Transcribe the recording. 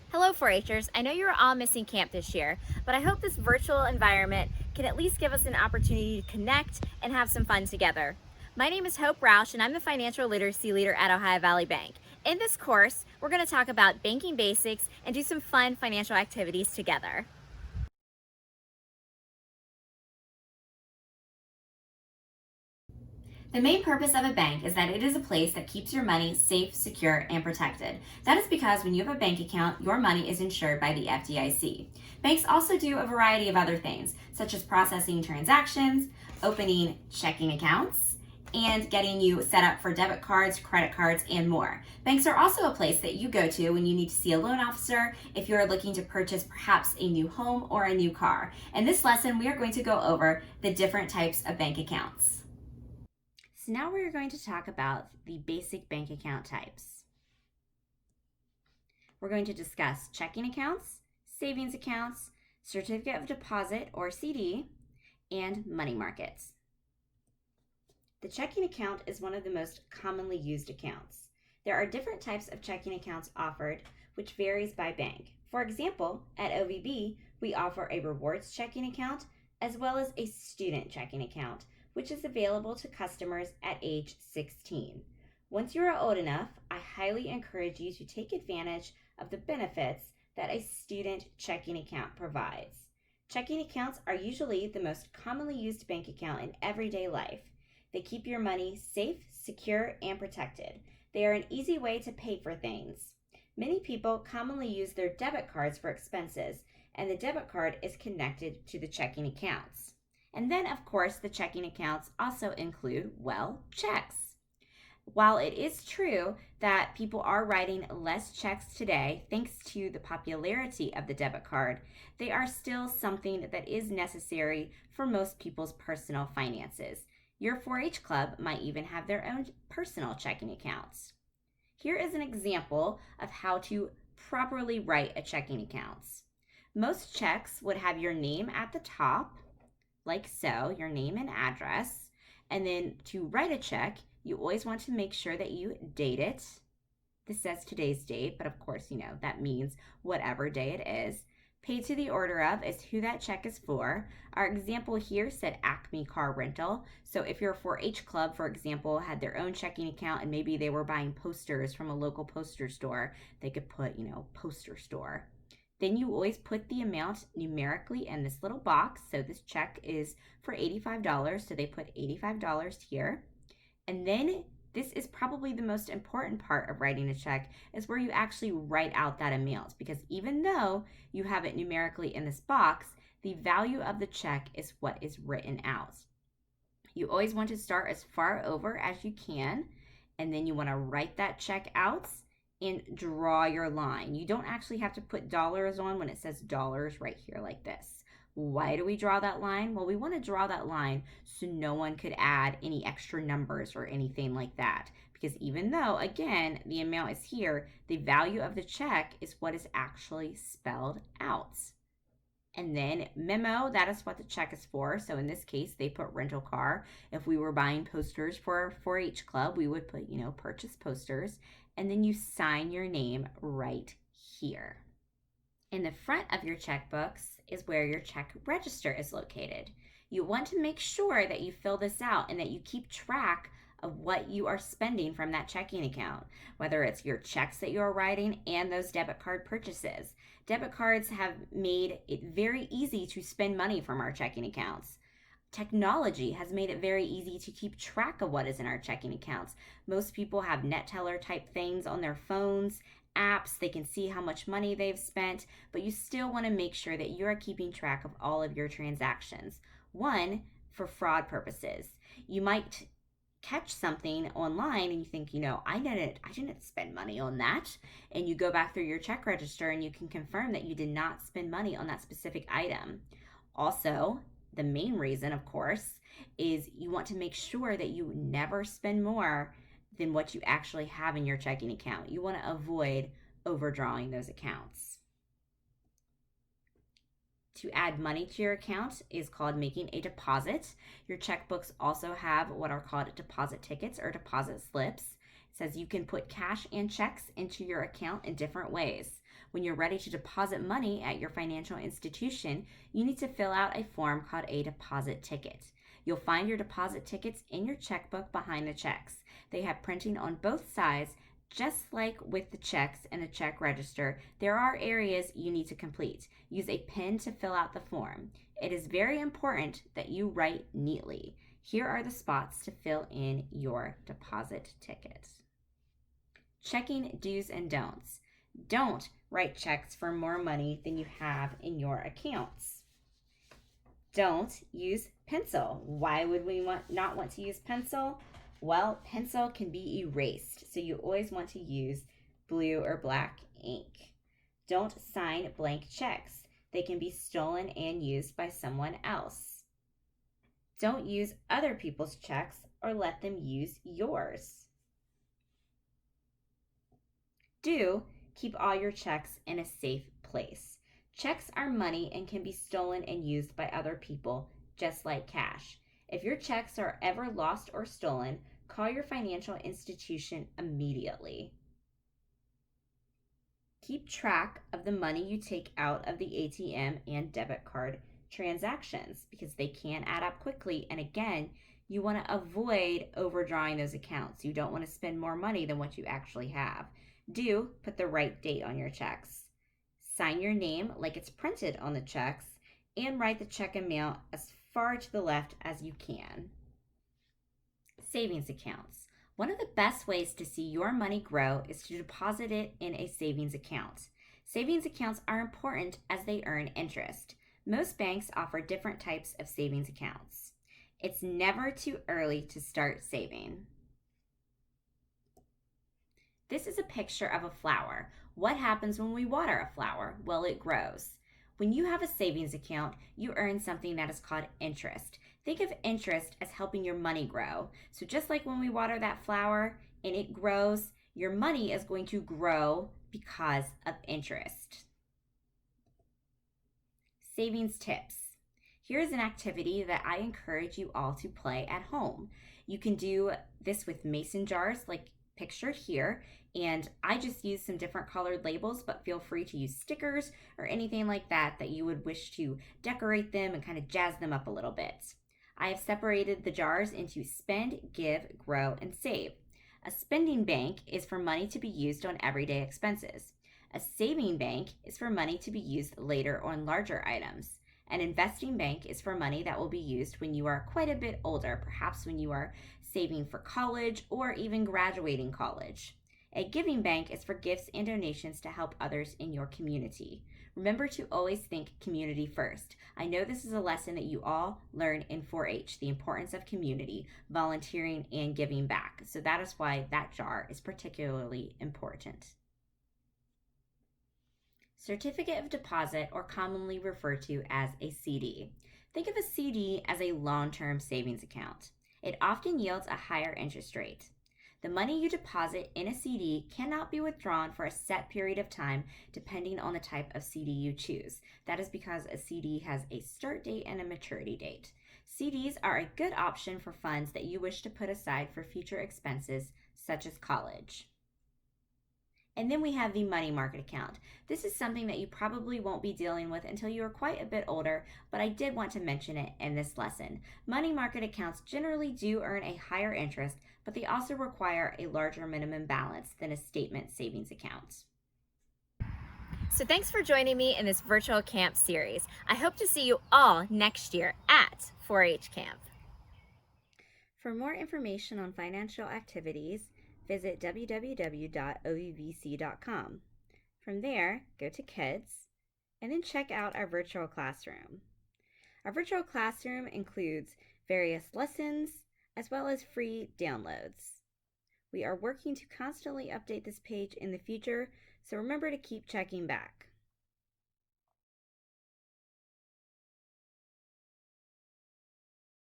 Hello 4-Hers. I know you're all missing camp this year, but I hope this virtual environment can at least give us an opportunity to connect and have some fun together. My name is Hope Roush, and I'm the Financial Literacy Leader at Ohio Valley Bank. In this course, we're going to talk about banking basics and do some fun financial activities together. The main purpose of a bank is that it is a place that keeps your money safe, secure, and protected. That is because when you have a bank account, your money is insured by the FDIC. Banks also do a variety of other things, such as processing transactions, opening checking accounts, and getting you set up for debit cards, credit cards, and more. Banks are also a place that you go to when you need to see a loan officer, if you're looking to purchase perhaps a new home or a new car. In this lesson, we are going to go over the different types of bank accounts. So now we're going to talk about the basic bank account types. We're going to discuss checking accounts, savings accounts, certificate of deposit or CD, and money markets. The checking account is one of the most commonly used accounts. There are different types of checking accounts offered, which varies by bank. For example, at OVB, we offer a rewards checking account as well as a student checking account, which is available to customers at age 16. Once you are old enough, I highly encourage you to take advantage of the benefits that a student checking account provides. Checking accounts are usually the most commonly used bank account in everyday life. They keep your money safe, secure, and protected. They are an easy way to pay for things. Many people commonly use their debit cards for expenses, and the debit card is connected to the checking accounts. And then, of course, the checking accounts also include, well, checks. While it is true that people are writing less checks today thanks to the popularity of the debit card, they are still something that is necessary for most people's personal finances. Your 4-H club might even have their own personal checking accounts. Here is an example of how to properly write a checking account. Most checks would have your name at the top, like so, your name and address. And then to write a check, you always want to make sure that you date it. This says today's date, but of course, that means whatever day it is. Paid to the order of is who that check is for. Our example here said Acme Car Rental. So if your 4-H club, for example, had their own checking account and maybe they were buying posters from a local poster store, they could put, poster store. Then you always put the amount numerically in this little box. So this check is for $85, so they put $85 here. And then this is probably the most important part of writing a check, is where you actually write out that amount, because even though you have it numerically in this box, the value of the check is what is written out. You always want to start as far over as you can, and then you want to write that check out and draw your line. You don't actually have to put dollars on when it says dollars right here like this. Why do we draw that line? Well, we want to draw that line so no one could add any extra numbers or anything like that. Because even though, again, the amount is here, the value of the check is what is actually spelled out. And then memo, that is what the check is for. So in this case, they put rental car. If we were buying posters for 4-H club, we would put, purchase posters. And then you sign your name right here. In the front of your checkbooks is where your check register is located. You want to make sure that you fill this out and that you keep track of what you are spending from that checking account, whether it's your checks that you're writing and those debit card purchases. Debit cards have made it very easy to spend money from our checking accounts. Technology has made it very easy to keep track of what is in our checking accounts. Most people have net teller type things on their phones, apps. They can see how much money they've spent, but you still want to make sure that you are keeping track of all of your transactions. One, for fraud purposes. You might catch something online and you think, I didn't spend money on that. And you go back through your check register and you can confirm that you did not spend money on that specific item. Also, the main reason, of course, is you want to make sure that you never spend more than what you actually have in your checking account. You want to avoid overdrawing those accounts. To add money to your account is called making a deposit. Your checkbooks also have what are called deposit tickets or deposit slips. It says you can put cash and checks into your account in different ways. When you're ready to deposit money at your financial institution, you need to fill out a form called a deposit ticket. You'll find your deposit tickets in your checkbook behind the checks. They have printing on both sides. Just like with the checks in a check register, there are areas you need to complete. Use a pen to fill out the form. It is very important that you write neatly. Here are the spots to fill in your deposit ticket. Checking do's and don'ts. Don't write checks for more money than you have in your accounts. Don't use pencil. Why would we not want to use pencil? Well, pencil can be erased, so you always want to use blue or black ink. Don't sign blank checks. They can be stolen and used by someone else. Don't use other people's checks or let them use yours. Do keep all your checks in a safe place. Checks are money and can be stolen and used by other people, just like cash. If your checks are ever lost or stolen, call your financial institution immediately. Keep track of the money you take out of the ATM and debit card transactions because they can add up quickly. And again, you want to avoid overdrawing those accounts. You don't want to spend more money than what you actually have. Do put the right date on your checks. Sign your name like it's printed on the checks and write the check amount as far to the left as you can. Savings accounts. One of the best ways to see your money grow is to deposit it in a savings account. Savings accounts are important as they earn interest. Most banks offer different types of savings accounts. It's never too early to start saving. This is a picture of a flower. What happens when we water a flower? Well, it grows. When you have a savings account, you earn something that is called interest. Think of interest as helping your money grow. So just like when we water that flower and it grows, your money is going to grow because of interest. Savings tips. Here's an activity that I encourage you all to play at home. You can do this with mason jars like pictured here, and I just used some different colored labels, but feel free to use stickers or anything like that you would wish to decorate them and kind of jazz them up a little bit. I have separated the jars into spend, give, grow, and save. A spending bank is for money to be used on everyday expenses. A saving bank is for money to be used later on larger items. An investing bank is for money that will be used when you are quite a bit older, perhaps when you are saving for college or even graduating college. A giving bank is for gifts and donations to help others in your community. Remember to always think community first. I know this is a lesson that you all learn in 4-H, the importance of community, volunteering, and giving back. So that is why that jar is particularly important. Certificate of deposit, or commonly referred to as a CD. Think of a CD as a long-term savings account. It often yields a higher interest rate. The money you deposit in a CD cannot be withdrawn for a set period of time depending on the type of CD you choose. That is because a CD has a start date and a maturity date. CDs are a good option for funds that you wish to put aside for future expenses such as college. And then we have the money market account. This is something that you probably won't be dealing with until you are quite a bit older, but I did want to mention it in this lesson. Money market accounts generally do earn a higher interest, but they also require a larger minimum balance than a statement savings account. So thanks for joining me in this virtual camp series. I hope to see you all next year at 4-H camp. For more information on financial activities, visit www.ovbc.com. From there, go to Kids, and then check out our virtual classroom. Our virtual classroom includes various lessons as well as free downloads. We are working to constantly update this page in the future, so remember to keep checking back.